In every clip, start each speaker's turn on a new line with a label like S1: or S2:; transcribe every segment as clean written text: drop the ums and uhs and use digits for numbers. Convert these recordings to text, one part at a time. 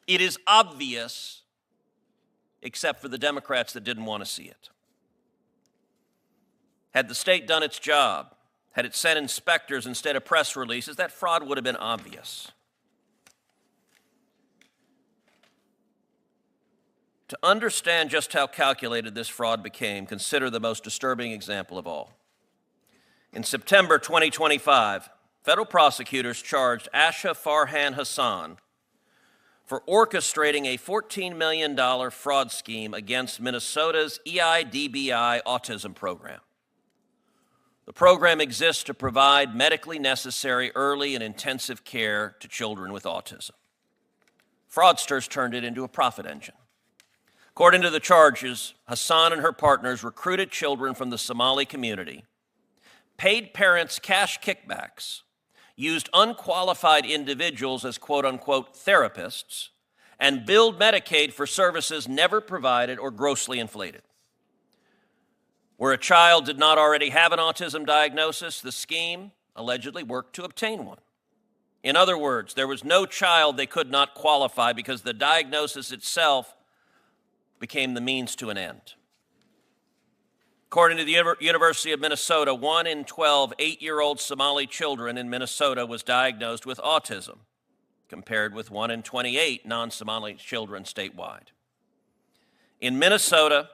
S1: It is obvious, except for the Democrats that didn't want to see it. Had the state done its job, had it sent inspectors instead of press releases, that fraud would have been obvious. To understand just how calculated this fraud became, consider the most disturbing example of all. In September 2025, federal prosecutors charged Asha Farhan Hassan for orchestrating a $14 million fraud scheme against Minnesota's EIDBI autism program. The program exists to provide medically necessary early and intensive care to children with autism. Fraudsters turned it into a profit engine. According to the charges, Hassan and her partners recruited children from the Somali community, paid parents cash kickbacks, used unqualified individuals as quote-unquote therapists, and billed Medicaid for services never provided or grossly inflated. Where a child did not already have an autism diagnosis, the scheme allegedly worked to obtain one. In other words, there was no child they could not qualify because the diagnosis itself became the means to an end. According to the University of Minnesota, 1 in 12 8-year-old Somali children in Minnesota was diagnosed with autism, compared with 1 in 28 non-Somali children statewide. In Minnesota,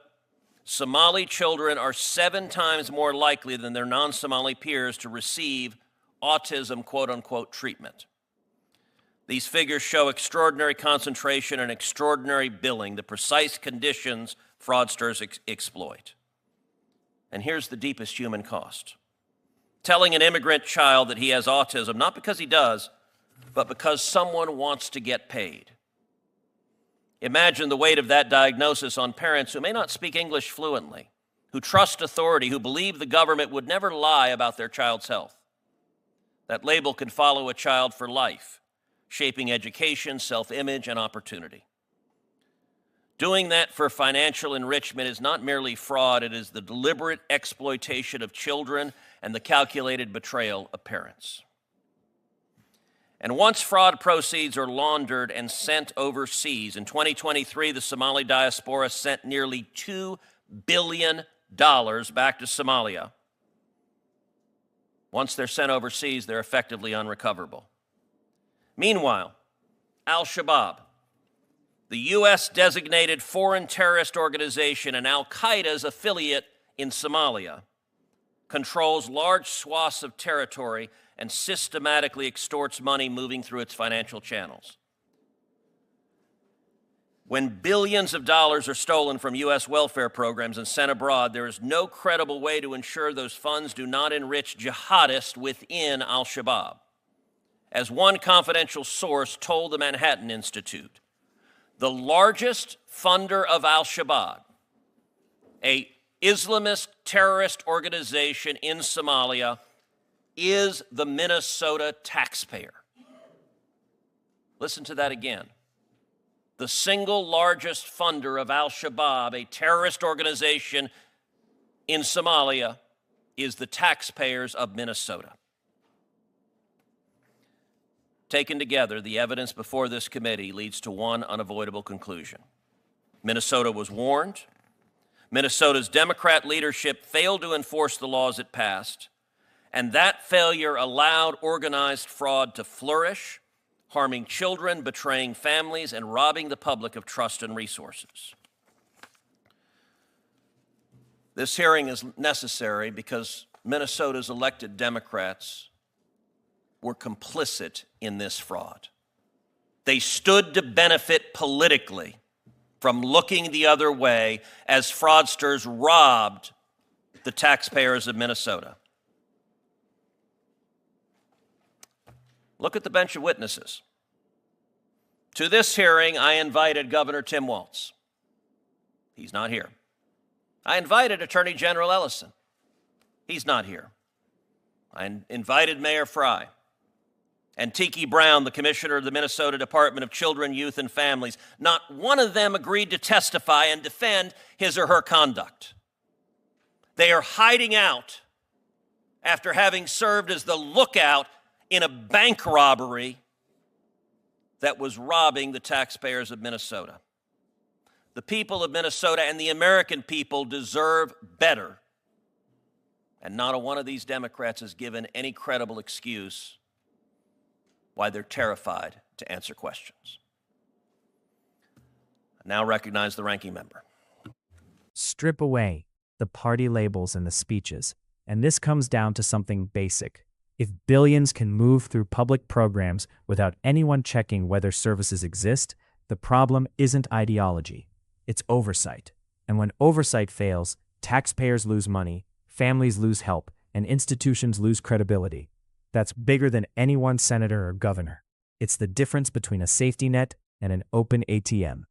S1: Somali children are 7 times more likely than their non-Somali peers to receive autism quote-unquote treatment. These figures show extraordinary concentration and extraordinary billing, the precise conditions fraudsters exploit. And here's the deepest human cost. Telling an immigrant child that he has autism, not because he does, but because someone wants to get paid. Imagine the weight of that diagnosis on parents who may not speak English fluently, who trust authority, who believe the government would never lie about their child's health. That label can follow a child for life, shaping education, self-image, and opportunity. Doing that for financial enrichment is not merely fraud, it is the deliberate exploitation of children and the calculated betrayal of parents. And once fraud proceeds are laundered and sent overseas, in 2023, the Somali diaspora sent nearly $2 billion back to Somalia. Once they're sent overseas, they're effectively unrecoverable. Meanwhile, Al-Shabaab, the U.S.-designated foreign terrorist organization and al-Qaeda's affiliate in Somalia, controls large swaths of territory and systematically extorts money moving through its financial channels. When billions of dollars are stolen from U.S. welfare programs and sent abroad, there is no credible way to ensure those funds do not enrich jihadists within Al-Shabaab. As one confidential source told the Manhattan Institute, the largest funder of Al-Shabaab, an Islamist terrorist organization in Somalia, is the Minnesota taxpayer. Listen to that again. The single largest funder of Al-Shabaab, a terrorist organization in Somalia, is the taxpayers of Minnesota. Taken together, the evidence before this committee leads to one unavoidable conclusion. Minnesota was warned. Minnesota's Democrat leadership failed to enforce the laws it passed, and that failure allowed organized fraud to flourish, harming children, betraying families, and robbing the public of trust and resources. This hearing is necessary because Minnesota's elected Democrats were complicit in this fraud. They stood to benefit politically from looking the other way as fraudsters robbed the taxpayers of Minnesota. Look at the bench of witnesses. To this hearing, I invited Governor Tim Walz. He's not here. I invited Attorney General Ellison. He's not here. I invited Mayor Fry and Tiki Brown, the commissioner of the Minnesota Department of Children, Youth, and Families. Not one of them agreed to testify and defend his or her conduct. They are hiding out after having served as the lookout in a bank robbery that was robbing the taxpayers of Minnesota. The people of Minnesota and the American people deserve better. And not a one of these Democrats has given any credible excuse why they're terrified to answer questions. I now recognize the ranking member.
S2: Strip away the party labels and the speeches, and this comes down to something basic. If billions can move through public programs without anyone checking whether services exist, the problem isn't ideology, it's oversight. And when oversight fails, taxpayers lose money, families lose help, and institutions lose credibility. That's bigger than any one senator or governor. It's the difference between a safety net and an open ATM.